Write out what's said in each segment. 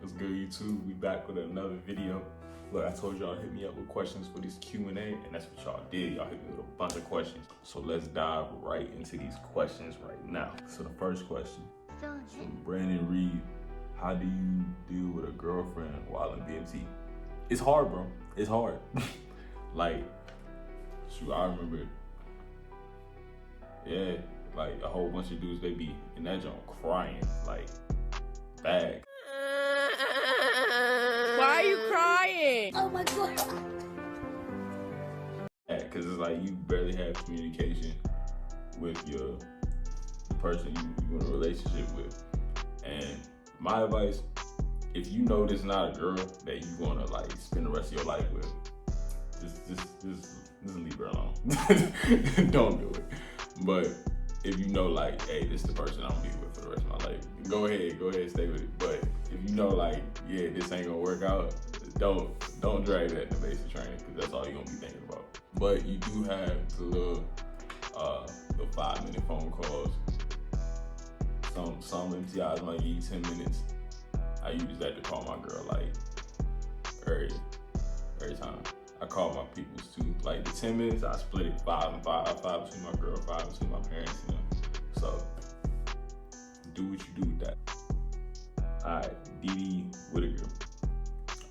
What's good, YouTube? We back with another video. Look, I told y'all hit me up with questions for this Q&A, and that's what y'all did. Y'all hit me with a bunch of questions. So let's dive right into these questions right now. So the first question from Brandon Reed: how do you deal with a girlfriend while in BMT? It's hard, bro. It's hard. Like, shoot, I remember, yeah, like a whole bunch of dudes, they be in that joint crying, like, bag. Why are you crying? Oh my god. Yeah, cause it's like you barely have communication with the person you're in a relationship with. And my advice, if you know this not a girl that you wanna like spend the rest of your life with, just leave her alone. Don't do it. But if you know like, hey, this is the person I'm gonna be with for the rest of my life, go ahead, stay with it. But if you know like, yeah, this ain't gonna work out, don't drag that into basic training, because that's all you're gonna be thinking about. But you do have the little the 5-minute phone calls. Some MTIs might give you 10 minutes. I use that to call my girl like every time. I call my peoples too. Like the 10 minutes, I split it 5 and 5. 5 between my girl, 5 between my parents and them. So do what you do with that. Alright, Dee Whittaker: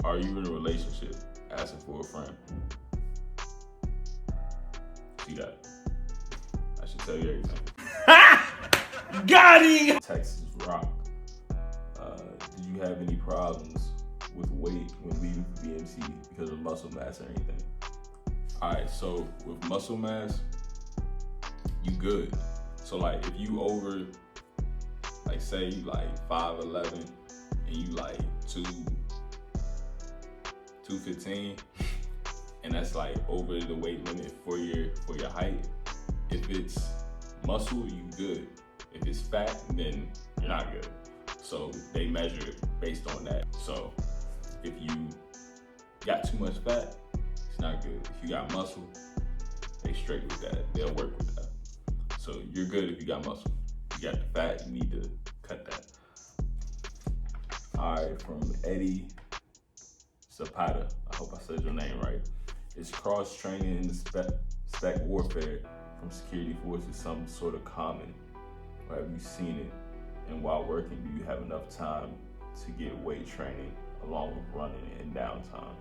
are you in a relationship? Asking for a friend. See that? I should tell you everything. Got him! Texas Rock: did you have any problems with weight when leaving for BMT because of muscle mass or anything? Alright, so with muscle mass, you good. So like if you over, like say you like 5'11" and you like 215, and that's like over the weight limit for your height. If it's muscle, you good. If it's fat, then you're not good. So they measure it based on that. So if you got too much fat, it's not good. If you got muscle, they straight with that. They'll work with that. So you're good if you got muscle. If you got the fat, you need to cut that. All right, from Eddie Zapata, I hope I said your name right. Is cross training in spec warfare from security forces some sort of common, or have you seen it? And while working, do you have enough time to get weight training along with running in downtime?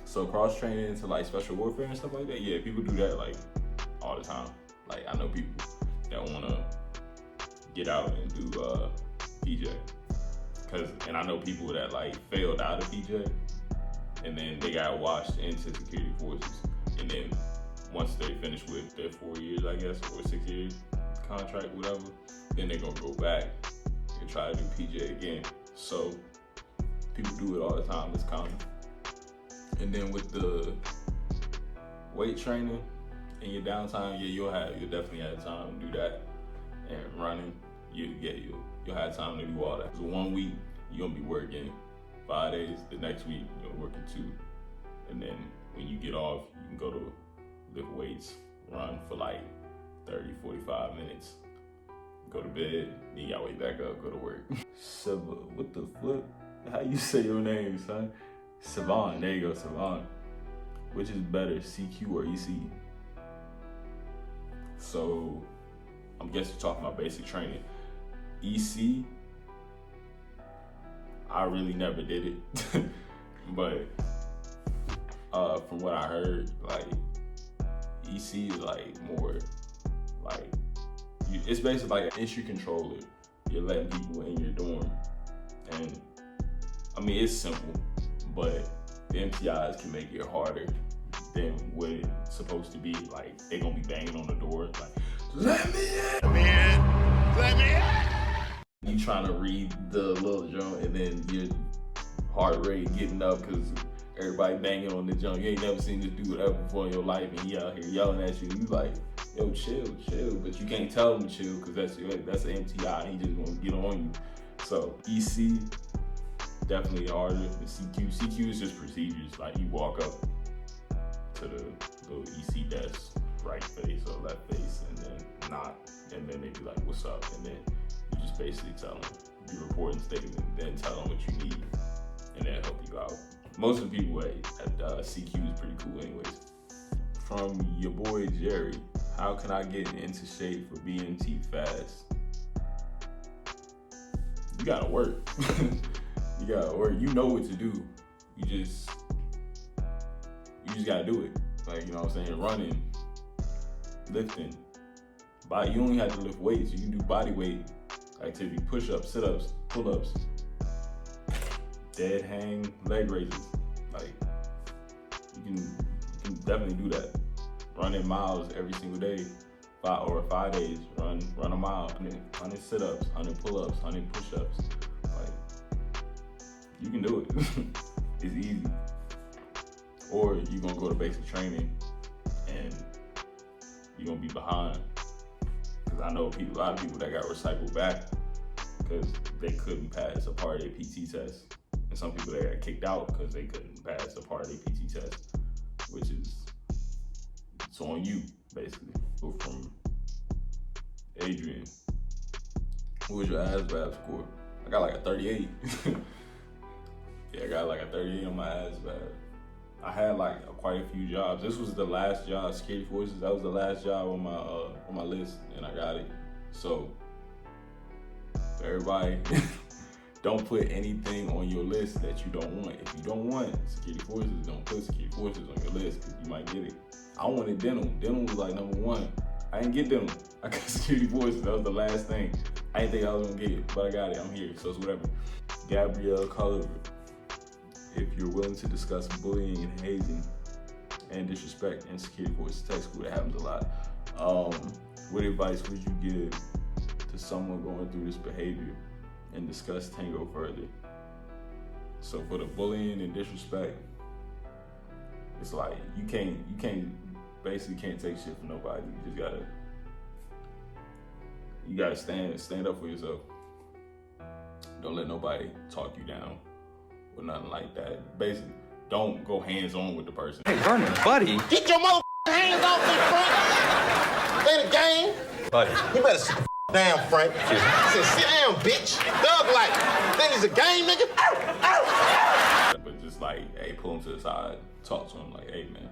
So cross training into like special warfare and stuff like that, yeah, people do that like all the time. Like I know people that wanna get out and do PJ. And I know people that like failed out of PJ and then they got washed into security forces. And then once they finish with their 4 years, I guess, or 6 years contract, whatever, then they're gonna go back and try to do PJ again. So people do it all the time, it's common. And then with the weight training in your downtime, yeah, you'll definitely have time to do that. And running, you'll have time to do all that. So 1 week, you're gonna be working 5 days. The next week, you're working 2. And then when you get off, you can go to lift weights, run for like 30, 45 minutes, go to bed, then you gotta wake back up, go to work. What the flip? How you say your name, son? Savon, there you go, Savon. Which is better, CQ or EC? So, I'm guessing you're talking about basic training. EC, I really never did it. But from what I heard, like EC is like more like, it's basically like an entry controller. You're letting people in your dorm. And I mean, it's simple, but the MTIs can make it harder than what it's supposed to be. Like, they gonna be banging on the door, like, let me in, let me in. You trying to read the little joint, and then your heart rate getting up because everybody banging on the joint. You ain't never seen this dude ever before in your life, and he out here yelling at you. You like, yo, chill. But you can't tell him to chill because that's an MTI. He just gonna get on you. So EC, definitely harder than CQ. CQ is just procedures. Like you walk up to the little EC desk, right face or left face, and then knock, and then they be like, what's up? And then you just basically tell them your reporting statement, then tell them what you most of the people at CQ is pretty cool anyways. From your boy Jerry, how can I get into shape for BMT fast? You gotta work. You gotta work. You know what to do. You just gotta do it. Like, you know what I'm saying? Running, lifting. You don't even have to lift weights. You can do body weight activity, push-ups, sit-ups, pull-ups, dead hang, leg raises. Like, you can definitely do that. Running miles every single day, 5 days. Run a mile, 100 sit-ups, 100 pull-ups, 100 push-ups. Like, you can do it. It's easy. Or you're gonna go to basic training and you're gonna be behind. Cause I know a lot of people that got recycled back because they couldn't pass a part of their PT test. And some people that got kicked out because they couldn't pass a part of their PT test, which is, it's on you, basically. So from Adrian, what was your ASVAB score? I got like a 38. Yeah, I got like a 38 on my ASVAB. I had like quite a few jobs. This was the last job, Security Forces. That was the last job on my list, and I got it. So everybody, don't put anything on your list that you don't want. If you don't want Security Forces, don't put Security Forces on your list because you might get it. I wanted dental. Dental was like number one. I didn't get dental. I got Security Forces. That was the last thing. I didn't think I was gonna get it, but I got it. I'm here, so it's whatever. Gabrielle Culliver. If you're willing to discuss bullying and hazing and disrespect in Security Forces Tech School, that happens a lot. What advice would you give to someone going through this behavior, and discuss Tango further? So for the bullying and disrespect, it's like you basically can't take shit from nobody. You gotta stand up for yourself. Don't let nobody talk you down or nothing like that. Basically, don't go hands-on with the person. Hey, Vernon, buddy. Get your motherfucking hands off me, Frank. Ain't a game. Buddy. You better sit the down, Frank. I said, sit down, bitch. Thug like. Think it's a game, nigga? But just like, hey, pull him to the side, talk to him like, hey, man,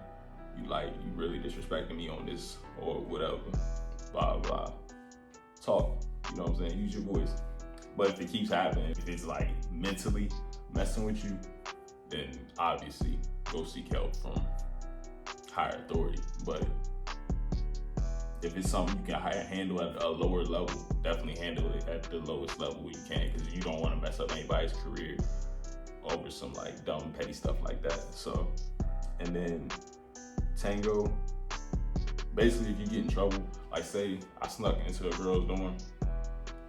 you really disrespecting me on this or whatever, blah, blah. Talk, you know what I'm saying? Use your voice. But if it keeps happening, if it's like mentally messing with you, then obviously go seek help from higher authority. But if it's something you can handle at a lower level, definitely handle it at the lowest level you can, because you don't want to mess up anybody's career over some like dumb petty stuff like that. So, and then Tango, basically if you get in trouble, like say I snuck into a girl's dorm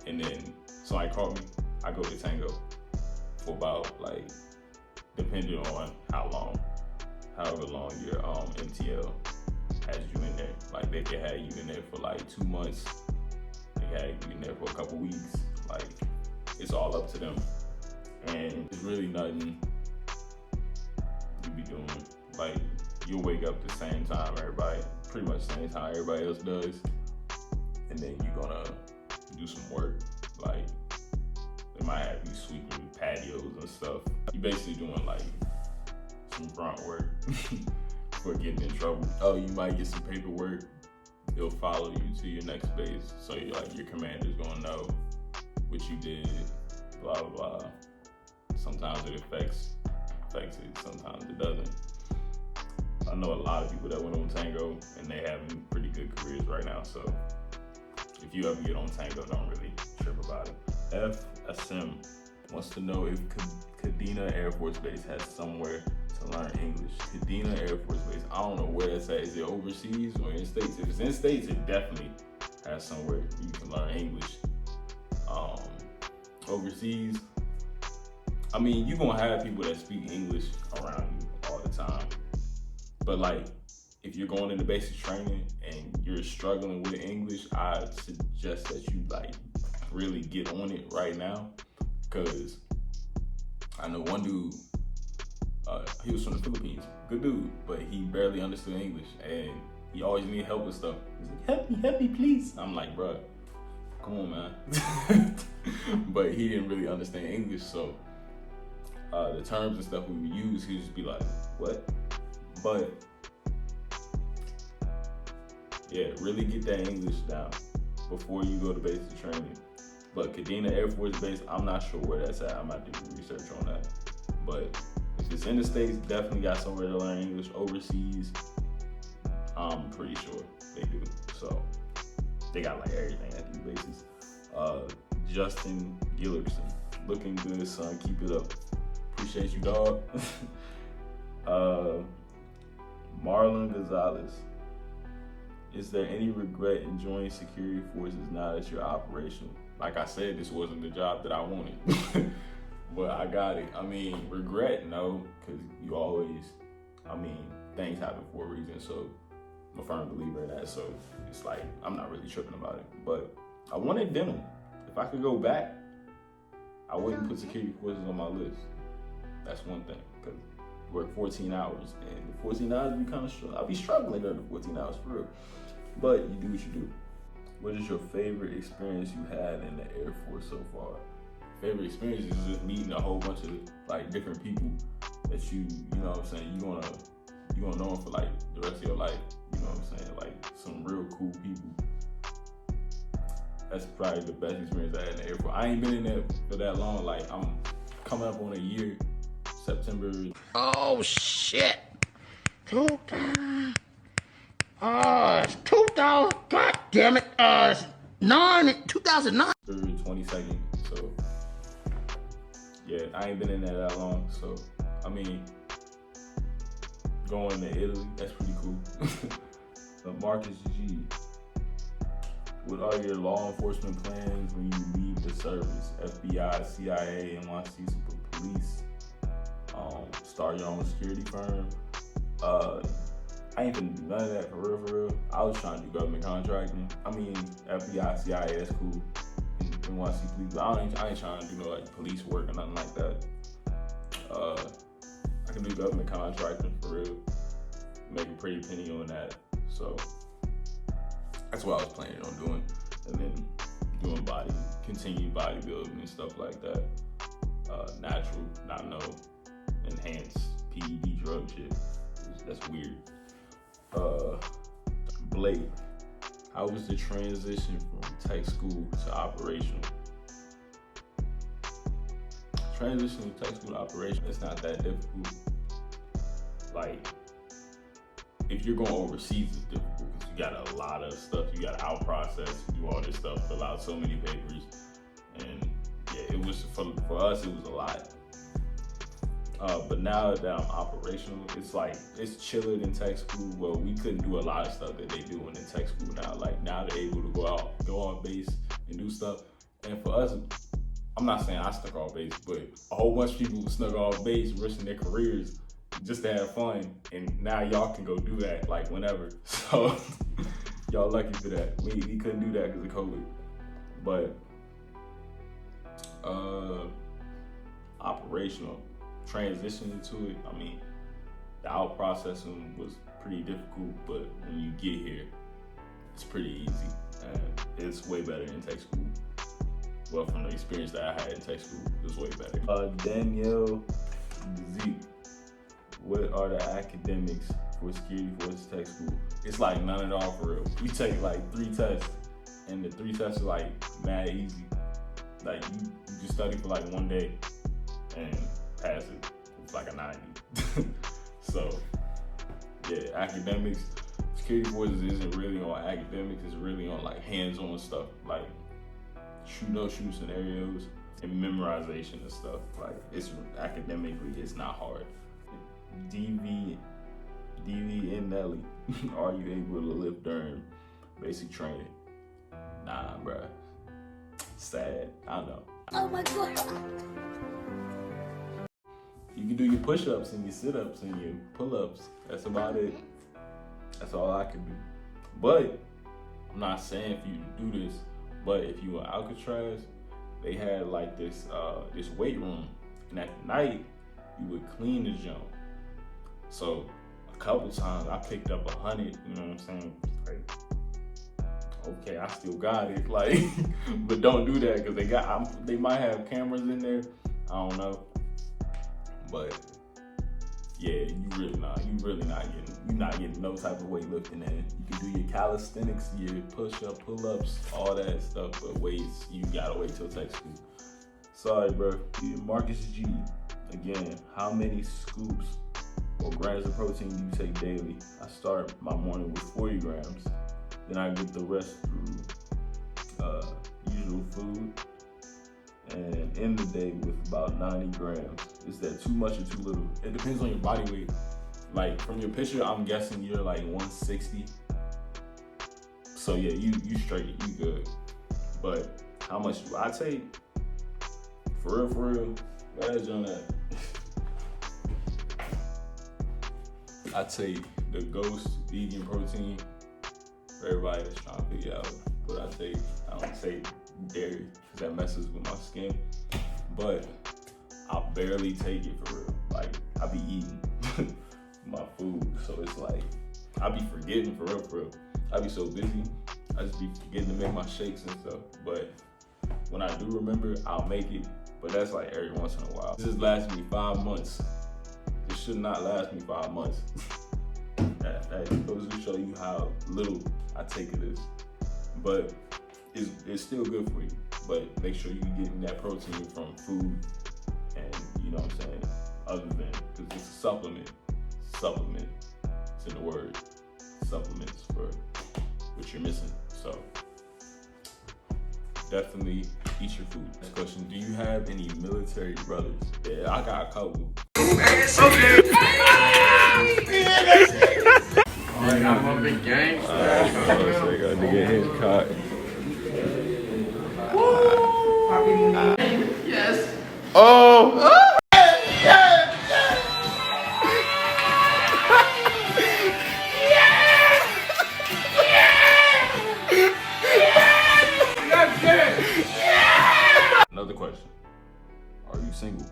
and then somebody caught me, I go to Tango for about like, depending on however long your MTL has you in there. Like they can have you in there for like 2 months, they can have you in there for a couple weeks. Like it's all up to them. And it's really nothing you be doing. Like you'll wake up the same time pretty much the same time everybody else does. And then you're gonna do some work. Like they might have you sweeping patios and stuff. You basically doing like some grunt work for getting in trouble. Oh, you might get some paperwork. It'll follow you to your next base. So your commander's gonna know what you did, blah, blah, blah. Sometimes it affects it, sometimes it doesn't. I know a lot of people that went on Tango and they having pretty good careers right now. So if you ever get on Tango, don't really trip about it. FSM wants to know if Kadena Air Force Base has somewhere to learn English. Kadena Air Force Base, I don't know where it's at. Is it overseas or in States? If it's in States, it definitely has somewhere you can learn English. Overseas, I mean, you're gonna have people that speak English around you all the time. But like, if you're going into basic training and you're struggling with English, I suggest that you like really get on it right now. Cause I know one dude, he was from the Philippines, good dude, but he barely understood English and he always needed help with stuff. He's like, help me, please. I'm like, bruh, come on, man. But he didn't really understand English, so the terms and stuff we would use, he'd just be like, what? But yeah, really get that English down before you go to basic training. But Kadena Air Force Base, I'm not sure where that's at. I'm about to do research on that. But if it's in the States, definitely got somewhere to learn English. Overseas, I'm pretty sure they do. So they got like everything at these bases. Justin Gillerson, looking good, son. Keep it up. Appreciate you, dog. Marlon Gonzalez. Is there any regret in joining security forces now that you're operational? Like I said, this wasn't the job that I wanted, but I got it. I mean, regret, no, because you always, I mean, things happen for a reason, so I'm a firm believer in that, so it's like, I'm not really tripping about it. But I wanted dental. If I could go back, I wouldn't put security forces on my list. That's one thing, because you work 14 hours, and the 14 hours be kind of struggling. I'll be struggling during the 14 hours for real. But you do what you do. What is your favorite experience you had in the Air Force so far? Favorite experience is just meeting a whole bunch of like different people that you know what I'm saying, you gonna know them for like the rest of your life. You know what I'm saying? Like some real cool people. That's probably the best experience I had in the Air Force. I ain't been in there for that long. Like I'm coming up on a year, September. Oh shit. 2000, god damn it, 2009. 22nd, so yeah, I ain't been in there that long, so I mean, going to Italy, that's pretty cool. Marcus G, what are your law enforcement plans when you leave the service? FBI, CIA, NYC, Super Police, start your own security firm? I ain't gonna do none of that for real. I was trying to do government contracting. I mean, FBI, CIA, that's cool. NYC police, but I ain't trying to do no like police work or nothing like that. I can do government contracting for real. Make a pretty penny on that. So that's what I was planning on doing. And then doing continue bodybuilding and stuff like that. Natural, not no enhanced PED drug shit. That's weird. Blake, how was the transition from tech school to operational? Transition from tech school to operational, it's not that difficult. Like, if you're going overseas, it's difficult because you got a lot of stuff. You got to out process, do all this stuff, fill out so many papers. And yeah, it was, for us, it was a lot. But now that I'm operational, it's like, it's chiller than tech school. Well, we couldn't do a lot of stuff that they do in tech school now. Like now they're able to go on base and do stuff. And for us, I'm not saying I stuck off base, but a whole bunch of people snuck off base, risking their careers just to have fun. And now y'all can go do that like whenever. So y'all lucky for that. We couldn't do that because of COVID. But operational. Transitioning to it, I mean, the out processing was pretty difficult, but when you get here, it's pretty easy. And it's way better in tech school. Well, from the experience that I had in tech school, it was way better. Danielle Zeke, what are the academics for security forces tech school? It's like none at all for real. You take like 3 tests, and the 3 tests are like mad easy. Like you just study for like 1 day, and pass it. It's like a 90. So yeah, academics, security forces isn't really on academics, it's really on like hands-on stuff, like shoot scenarios and memorization and stuff. Like it's academically, it's not hard. DV and Nelly, are you able to lift during basic training? Nah, bruh. Sad, I know. Oh my god. You can do your push-ups and your sit-ups and your pull-ups. That's about it. That's all I can do. But I'm not saying for you to do this, but if you were Alcatraz, they had like this weight room, and at night you would clean the gym. So a couple times I picked up 100. You know what I'm saying? Like, okay, I still got it. Like, but don't do that because they might have cameras in there. I don't know. But yeah, you're not getting no type of weightlifting in. You can do your calisthenics, your push-up, pull-ups, all that stuff, but weights, you gotta wait till tech school. Sorry, bro. Marcus G, again, how many scoops or grams of protein do you take daily? I start my morning with 40 grams, then I get the rest through usual food, and end the day with about 90 grams. Is that too much or too little? It depends on your body weight. Like from your picture, I'm guessing you're like 160. So yeah, you straight, you good. But how much do I take? For real, what is on that? I take the Ghost vegan protein. For everybody that's trying to figure out what I take, I don't take dairy because that messes with my skin. But I barely take it for real. Like I be eating my food, so it's like I be forgetting for real. I be so busy, I just be forgetting to make my shakes and stuff. But when I do remember, I'll make it. But that's like every once in a while. This has lasted me 5 months. This should not last me 5 months. That goes to show you how little I take of this. But it's still good for you. But make sure you're getting that protein from food, and you know what I'm saying, other than, because it's a supplement. Supplement, it's in the word. Supplements for what you're missing. So definitely eat your food. Next question, do you have any military brothers? Yeah, I got a couple. I'm a big gangster. So you got to get Hancock. Yes. Oh! Another question. Are you single?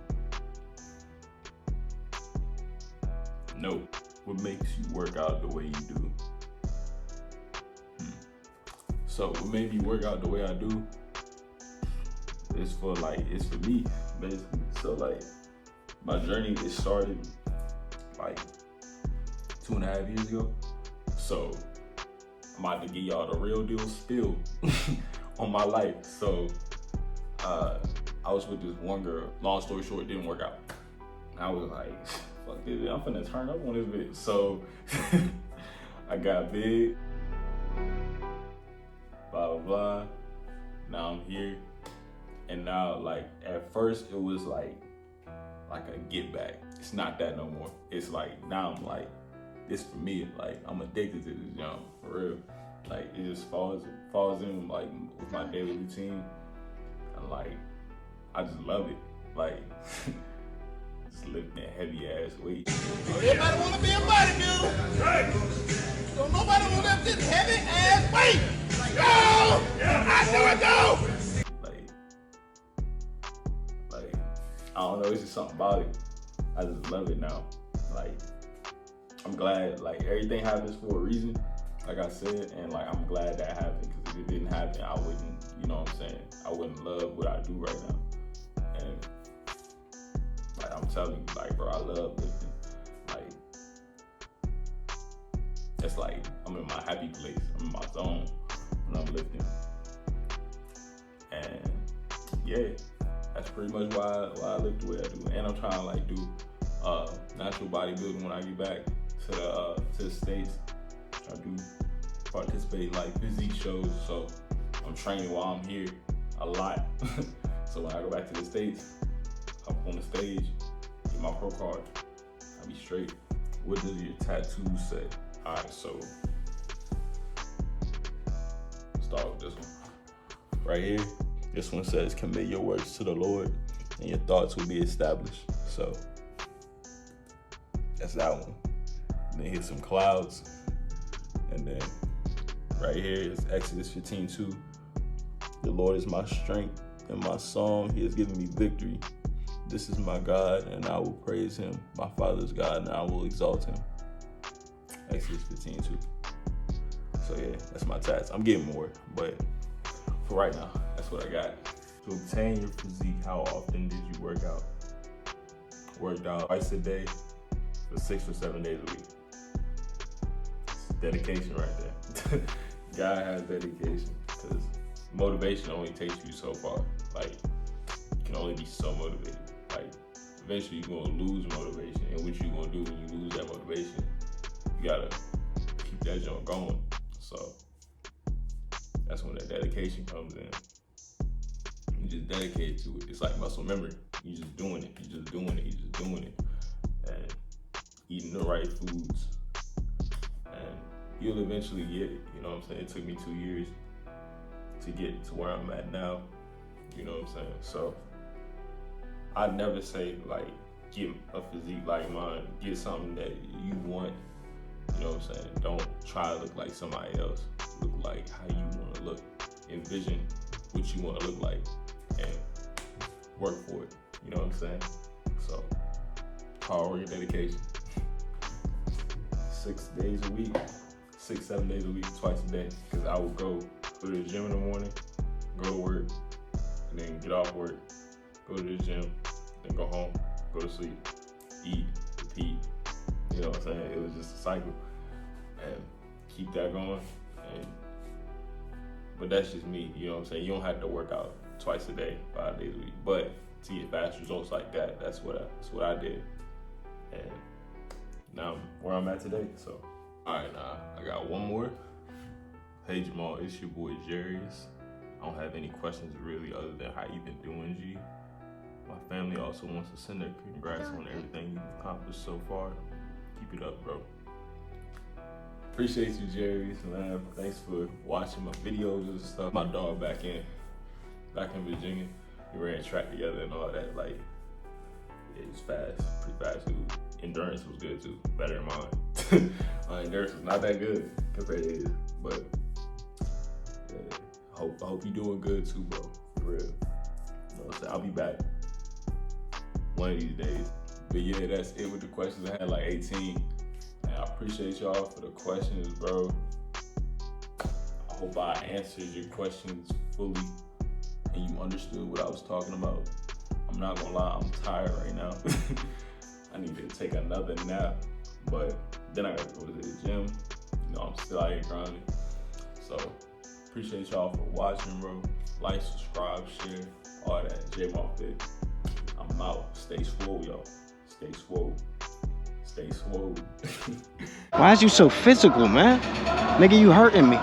No. What makes you work out the way you do? So what made me work out the way I do is it's for me, basically. So like my journey, it started like 2.5 years ago. So I'm about to give y'all the real deal spill on my life. So I was with this one girl. Long story short, it didn't work out. I was like, fuck this, I'm finna turn up on this bitch. So I got big, blah, blah, blah. Now I'm here. And now, like, at first it was like a get back. It's not that no more. It's like, now I'm like, this for me, like, I'm addicted to this jump, for real. Like, it just falls in, like, with my daily routine. And, like, I just love it. Like, just lifting that heavy ass weight. Everybody wanna be a bodybuilder. Right. Don't nobody wanna lift this heavy ass weight. Go! I do it though! Like, I don't know, it's just something about it. I just love it now. Like, I'm glad, like, everything happens for a reason, like I said, and like, I'm glad that happened, because if it didn't happen, I wouldn't, you know what I'm saying, I wouldn't love what I do right now. And like, I'm telling you, like, bro, I love lifting. Like, it's like, I'm in my happy place, I'm in my zone when I'm lifting. And yeah, that's pretty much why I lift the way I do. And I'm trying to like do natural bodybuilding when I get back to the States. I do participate in like physique shows, so I'm training while I'm here a lot. So when I go back to the States, up on the stage, get my pro card, I'll be straight. What does your tattoo say? Alright, so start with this one. Right here. This one says, commit your works to the Lord and your thoughts will be established. So that's that one. And then here's some clouds. And then right here is Exodus 15:2. The Lord is my strength and my song. He has given me victory. This is my God and I will praise him. My Father's God and I will exalt him. Exodus 15:2. So yeah, that's my tats. I'm getting more, but for right now, that's what I got. To obtain your physique, how often did you work out? worked out twice a day for 6 or 7 days a week. It's dedication right there. God has dedication, because motivation only takes you so far. Like, you can only be so motivated. Like, eventually you're gonna lose motivation, and what you gonna do when you lose that motivation? You gotta keep that joint going. So that's when that dedication comes in. You just dedicate to it. It's like muscle memory. You just doing it. You just doing it. You just doing it, and eating the right foods, and you'll eventually get it. You know what I'm saying? It took me 2 years to get to where I'm at now. You know what I'm saying? So I'd never say like get a physique like mine. Get something that you want. You know what I'm saying? Don't try to look like somebody else. Look like how you want to look. Envision what you want to look like and work for it. You know what I'm saying? So hard work and dedication. 6 days a week, 6, 7 days a week, twice a day. Because I would go to the gym in the morning, go to work, and then get off work, go to the gym, then go home, go to sleep, eat, repeat. You know what I'm saying? It was just a cycle, and keep that going. But that's just me. You know what I'm saying? You don't have to work out twice a day, 5 days a week. But to get fast results like that, that's what I did. And now I'm where I'm at today. So, all right, now I got one more. Hey Jamal, it's your boy Jarius. I don't have any questions really other than how you been doing, G. My family also wants to send their congrats on everything you've accomplished so far. Keep it up, bro. Appreciate you, Jarius, man. Thanks for watching my videos and stuff. My dog back in Virginia, we ran track together and all that. Like, it was fast, pretty fast, dude. Endurance was good too, better than mine. My endurance was not that good compared to his, but yeah, I hope you're doing good too, bro. For real. You know what I'm saying? I'll be back one of these days. But yeah, that's it with the questions. I had like 18. And I appreciate y'all for the questions, bro. I hope I answered your questions fully and you understood what I was talking about. I'm not gonna lie, I'm tired right now. I need to take another nap, but then I gotta go to the gym. You know, I'm still out here grinding. So, appreciate y'all for watching, bro. Like, subscribe, share, all that. J-Ball Fit. I'm out. Stay swole, y'all. Stay swole. Stay swole. Why is you so physical, man? Nigga, you hurting me.